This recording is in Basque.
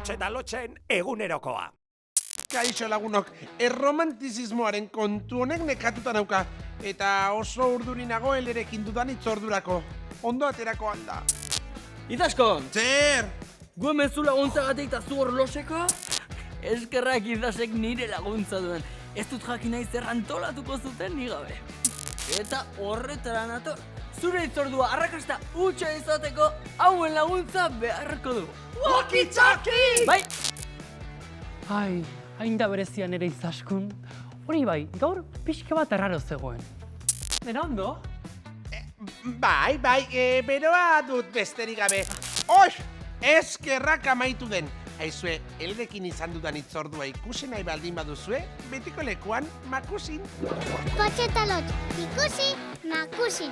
Lotxe eta lotxen egunerokoa. Kaixo lagunok, erromantizismoaren kontu honek nekatuta nauka, eta oso urduri nagoen erekin dudan itzordurako. Ondo aterako alda. Izaskon! Zer! Gu mezu laguntzagatik eta zu hor loseko? Eskerrak Izasek nire laguntza duen. Ez dut jakin nahi zer antolatuko zuten ni gabe. Eta horretara nator. Zure itzordua arrakasta hutsa izateko hauen laguntza beharko du. Walkie-talkie! Bai! Ai, hain da berezian ere Izaskun. Hori bai, gaur pixka bat erraro zegoen. Dena ondo? Bai, beroa dut besterik gabe. Oix! Eskerrak amaitu den. Aizue, elrekin izan dudan itzordua ikusi nahi baldin baduzue, betiko lekuan makusin. Lotxe eta lotx, ikusi, makusi.